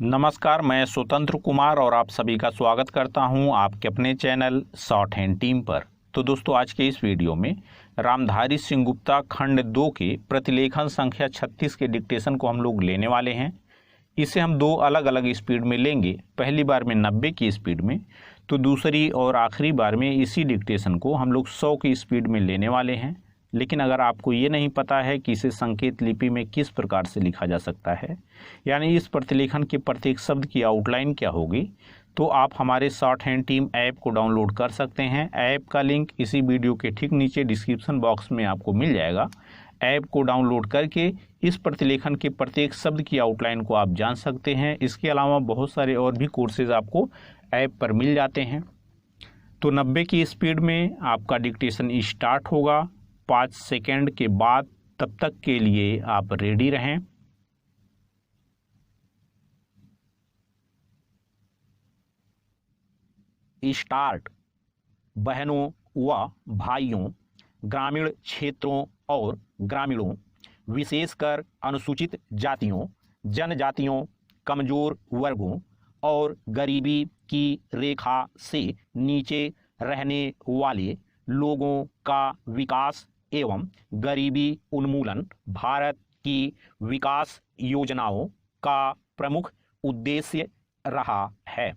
नमस्कार, मैं स्वतंत्र कुमार और आप सभी का स्वागत करता हूं आपके अपने चैनल शॉर्ट हैंड टीम पर। तो दोस्तों, आज के इस वीडियो में रामधारी सिंह गुप्ता खंड 2 के प्रतिलेखन संख्या 36 के डिक्टेशन को हम लोग लेने वाले हैं। इसे हम दो अलग अलग स्पीड में लेंगे, पहली बार में 90 की स्पीड में, तो दूसरी और आखिरी बार में इसी डिक्टेशन को हम लोग 100 की स्पीड में लेने वाले हैं। लेकिन अगर आपको ये नहीं पता है कि इसे संकेत लिपि में किस प्रकार से लिखा जा सकता है, यानी इस प्रतिलेखन के प्रत्येक शब्द की आउटलाइन क्या होगी, तो आप हमारे शॉर्ट हैंड टीम ऐप को डाउनलोड कर सकते हैं। ऐप का लिंक इसी वीडियो के ठीक नीचे डिस्क्रिप्शन बॉक्स में आपको मिल जाएगा। ऐप को डाउनलोड करके इस प्रतिलेखन के प्रत्येक शब्द की आउटलाइन को आप जान सकते हैं। इसके अलावा बहुत सारे और भी कोर्सेज आपको ऐप पर मिल जाते हैं। तो 90 की स्पीड में आपका डिक्टेशन स्टार्ट होगा 5 सेकेंड के बाद। तब तक के लिए आप रेडी रहें। स्टार्ट। बहनों व भाइयों, ग्रामीण क्षेत्रों और ग्रामीणों, विशेषकर अनुसूचित जातियों, जनजातियों, कमजोर वर्गों और गरीबी की रेखा से नीचे रहने वाले लोगों का विकास एवं गरीबी उन्मूलन भारत की विकास योजनाओं का प्रमुख उद्देश्य रहा है।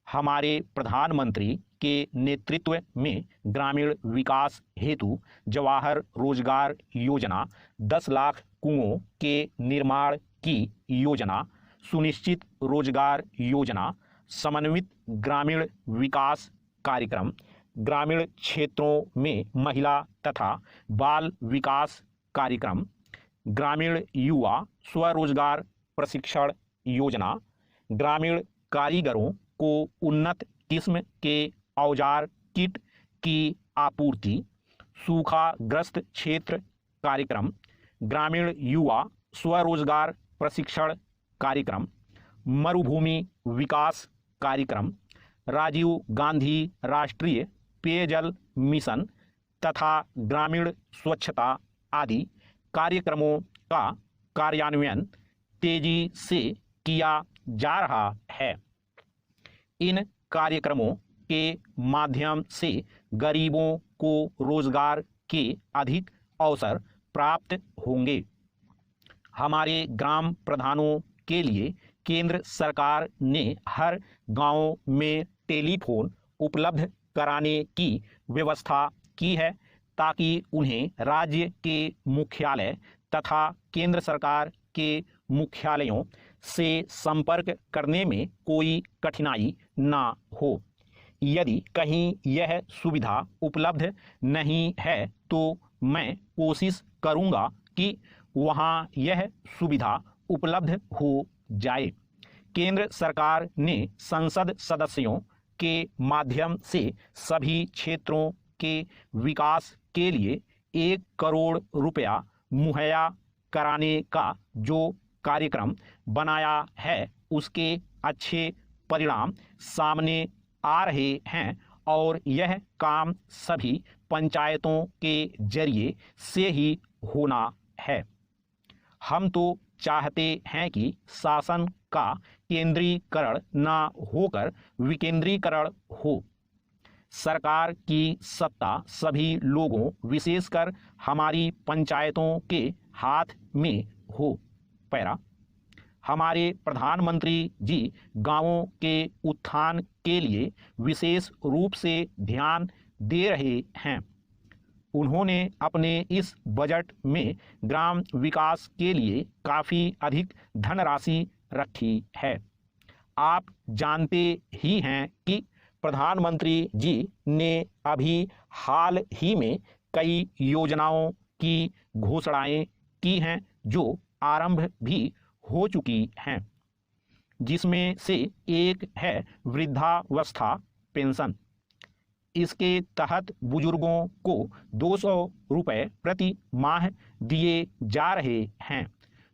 हमारे प्रधानमंत्री के नेतृत्व में ग्रामीण विकास हेतु जवाहर रोजगार योजना, 10 लाख कुओं के निर्माण की योजना, सुनिश्चित रोजगार योजना, समन्वित ग्रामीण विकास कार्यक्रम, ग्रामीण क्षेत्रों में महिला तथा बाल विकास कार्यक्रम, ग्रामीण युवा स्वरोजगार प्रशिक्षण योजना, ग्रामीण कारीगरों को उन्नत किस्म के औजार किट की आपूर्ति, सूखाग्रस्त क्षेत्र कार्यक्रम, ग्रामीण युवा स्वरोजगार प्रशिक्षण कार्यक्रम, मरुभूमि विकास कार्यक्रम, राजीव गांधी राष्ट्रीय पेयजल मिशन तथा ग्रामीण स्वच्छता आदि कार्यक्रमों का कार्यान्वयन तेजी से किया जा रहा है। इन कार्यक्रमों के माध्यम से गरीबों को रोजगार के अधिक अवसर प्राप्त होंगे। हमारे ग्राम प्रधानों के लिए केंद्र सरकार ने हर गांव में टेलीफोन उपलब्ध कराने की व्यवस्था की है, ताकि उन्हें राज्य के मुख्यालय तथा केंद्र सरकार के मुख्यालयों से संपर्क करने में कोई कठिनाई ना हो। यदि कहीं यह सुविधा उपलब्ध नहीं है तो मैं कोशिश करूंगा कि वहां यह सुविधा उपलब्ध हो जाए। केंद्र सरकार ने संसद सदस्यों के माध्यम से सभी क्षेत्रों के विकास के लिए 1 करोड़ रुपया मुहैया कराने का जो कार्यक्रम बनाया है, उसके अच्छे परिणाम सामने आ रहे हैं और यह काम सभी पंचायतों के जरिए से ही होना है। हम तो चाहते हैं कि शासन का केंद्रीकरण न होकर विकेंद्रीकरण हो। सरकार की सत्ता सभी लोगों, विशेषकर हमारी पंचायतों के हाथ में हो। पैरा। हमारे प्रधानमंत्री जी गांवों के उत्थान के लिए विशेष रूप से ध्यान दे रहे हैं। उन्होंने अपने इस बजट में ग्राम विकास के लिए काफ़ी अधिक धनराशि रखी है। आप जानते ही हैं कि प्रधानमंत्री जी ने अभी हाल ही में कई योजनाओं की घोषणाएं की हैं, जो आरंभ भी हो चुकी हैं, जिसमें से एक है वृद्धावस्था पेंशन। इसके तहत बुजुर्गों को 200 रुपये प्रति माह दिए जा रहे हैं।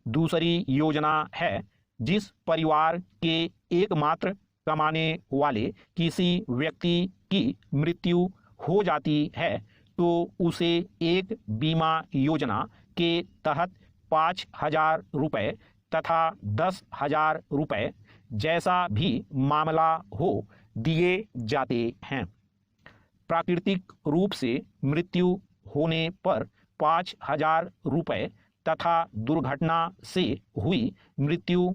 दूसरी योजना है, जिस परिवार के एकमात्र कमाने वाले किसी व्यक्ति की मृत्यु हो जाती है तो उसे एक बीमा योजना के तहत 5,000 रुपये तथा 10,000 रुपये जैसा भी मामला हो दिए जाते हैं। प्राकृतिक रूप से मृत्यु होने पर 5,000 रुपये तथा दुर्घटना से हुई मृत्यु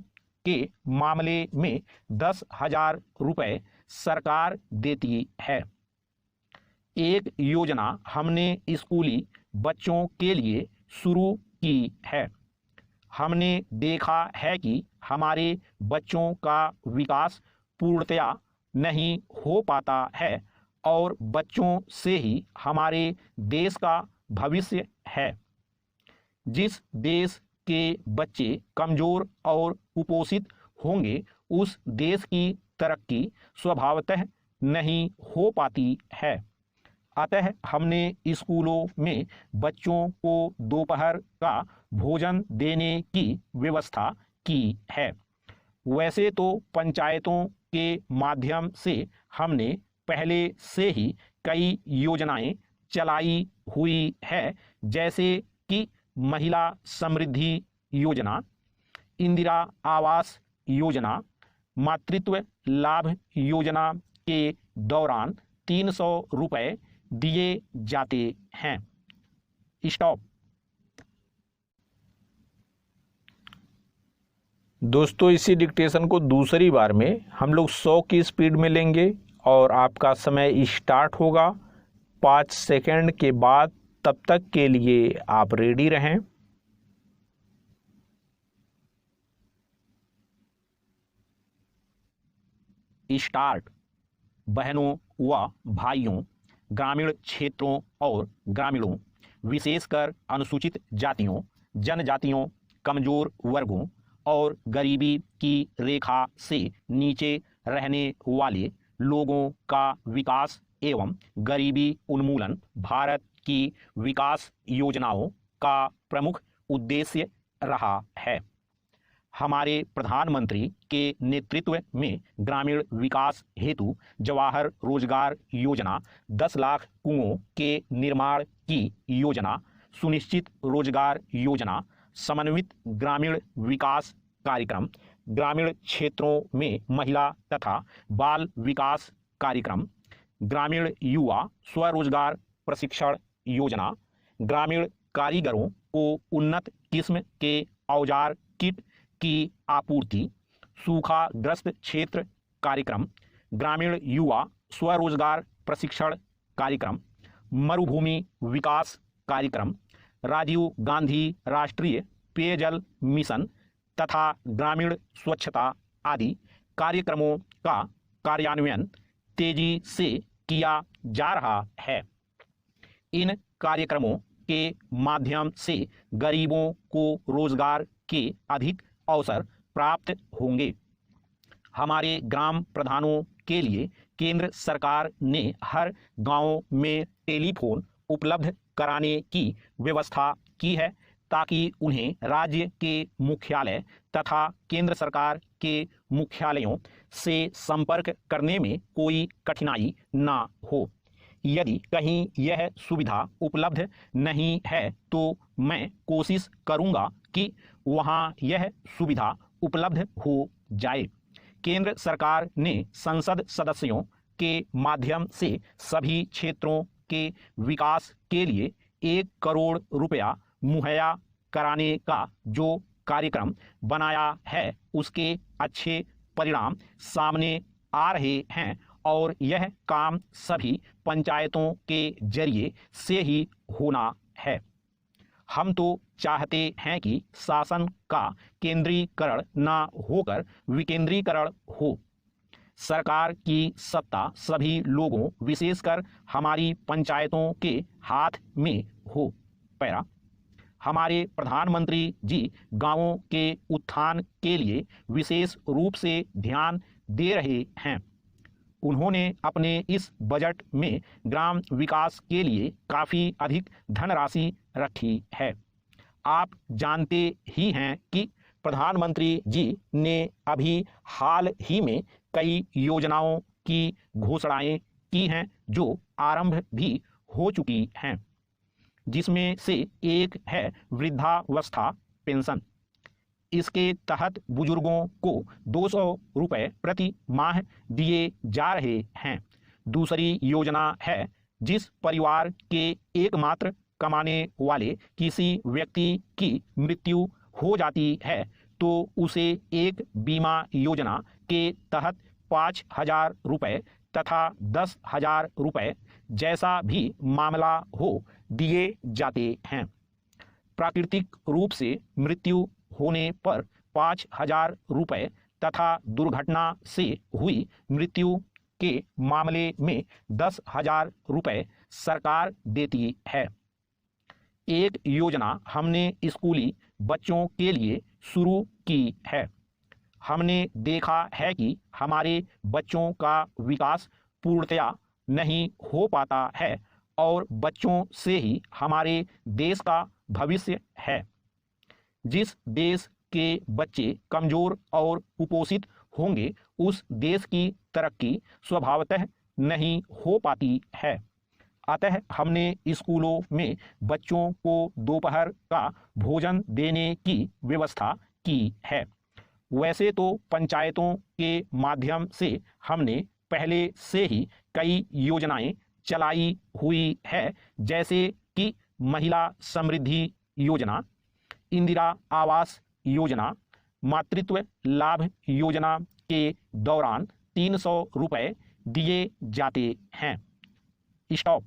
के मामले में 10,000 रुपये सरकार देती है। एक योजना हमने स्कूली बच्चों के लिए शुरू की है। हमने देखा है कि हमारे बच्चों का विकास पूर्णतया नहीं हो पाता है और बच्चों से ही हमारे देश का भविष्य है। जिस देश के बच्चे कमज़ोर और कुपोषित होंगे उस देश की तरक्की स्वभावतः नहीं हो पाती है। अतः हमने स्कूलों में बच्चों को दोपहर का भोजन देने की व्यवस्था की है। वैसे तो पंचायतों के माध्यम से हमने पहले से ही कई योजनाएं चलाई हुई है, जैसे कि महिला समृद्धि योजना, इंदिरा आवास योजना, मातृत्व लाभ योजना के दौरान 300 रुपये दिए जाते हैं। स्टॉप। दोस्तों, इसी डिक्टेशन को दूसरी बार में हम लोग 100 की स्पीड में लेंगे और आपका समय स्टार्ट होगा 5 सेकंड के बाद। तब तक के लिए आप रेडी रहें। स्टार्ट। बहनों व भाइयों, ग्रामीण क्षेत्रों और ग्रामीणों, विशेषकर अनुसूचित जातियों, जनजातियों, कमजोर वर्गों और गरीबी की रेखा से नीचे रहने वाले लोगों का विकास एवं गरीबी उन्मूलन भारत की विकास योजनाओं का प्रमुख उद्देश्य रहा है। हमारे प्रधानमंत्री के नेतृत्व में ग्रामीण विकास हेतु जवाहर रोजगार योजना, 10 लाख कुओं के निर्माण की योजना, सुनिश्चित रोजगार योजना, समन्वित ग्रामीण विकास कार्यक्रम, ग्रामीण क्षेत्रों में महिला तथा बाल विकास कार्यक्रम, ग्रामीण युवा स्वरोजगार प्रशिक्षण योजना, ग्रामीण कारीगरों को उन्नत किस्म के औजार किट की आपूर्ति, सूखाग्रस्त क्षेत्र कार्यक्रम, ग्रामीण युवा स्वरोजगार प्रशिक्षण कार्यक्रम, मरुभूमि विकास कार्यक्रम, राजीव गांधी राष्ट्रीय पेयजल मिशन तथा ग्रामीण स्वच्छता आदि कार्यक्रमों का कार्यान्वयन तेजी से किया जा रहा है। इन कार्यक्रमों के माध्यम से गरीबों को रोजगार के अधिक अवसर प्राप्त होंगे। हमारे ग्राम प्रधानों के लिए केंद्र सरकार ने हर गांव में टेलीफोन उपलब्ध कराने की व्यवस्था की है, ताकि उन्हें राज्य के मुख्यालय तथा केंद्र सरकार के मुख्यालयों से संपर्क करने में कोई कठिनाई ना हो। यदि कहीं यह सुविधा उपलब्ध नहीं है तो मैं कोशिश करूंगा कि वहां यह सुविधा उपलब्ध हो जाए। केंद्र सरकार ने संसद सदस्यों के माध्यम से सभी क्षेत्रों के विकास के लिए 1 करोड़ रुपया मुहैया कराने का जो कार्यक्रम बनाया है, उसके अच्छे परिणाम सामने आ रहे हैं और यह काम सभी पंचायतों के जरिए से ही होना है। हम तो चाहते हैं कि शासन का केंद्रीकरण न होकर विकेंद्रीकरण हो। सरकार की सत्ता सभी लोगों, विशेषकर हमारी पंचायतों के हाथ में हो। पैरा। हमारे प्रधानमंत्री जी गांवों के उत्थान के लिए विशेष रूप से ध्यान दे रहे हैं। उन्होंने अपने इस बजट में ग्राम विकास के लिए काफ़ी अधिक धनराशि रखी है। आप जानते ही हैं कि प्रधानमंत्री जी ने अभी हाल ही में कई योजनाओं की घोषणाएं की हैं जो आरंभ भी हो चुकी हैं, जिसमें से एक है वृद्धावस्था पेंशन। इसके तहत बुजुर्गों को 200 रुपये प्रति माह दिए जा रहे हैं। दूसरी योजना है, जिस परिवार के एकमात्र कमाने वाले किसी व्यक्ति की मृत्यु हो जाती है तो उसे एक बीमा योजना के तहत 5,000 रुपये तथा 10,000 रुपये जैसा भी मामला हो दिए जाते हैं। प्राकृतिक रूप से मृत्यु होने पर 5,000 रुपये तथा दुर्घटना से हुई मृत्यु के मामले में 10,000 रुपये सरकार देती है। एक योजना हमने स्कूली बच्चों के लिए शुरू की है। हमने देखा है कि हमारे बच्चों का विकास पूर्णतया नहीं हो पाता है और बच्चों से ही हमारे देश का भविष्य है। जिस देश के बच्चे कमजोर और कुपोषित होंगे उस देश की तरक्की स्वभावतः नहीं हो पाती है। अतः हमने स्कूलों में बच्चों को दोपहर का भोजन देने की व्यवस्था की है। वैसे तो पंचायतों के माध्यम से हमने पहले से ही कई योजनाएं चलाई हुई है, जैसे कि महिला समृद्धि योजना, इंदिरा आवास योजना, मातृत्व लाभ योजना के दौरान 300 रुपये दिए जाते हैं। स्टॉप।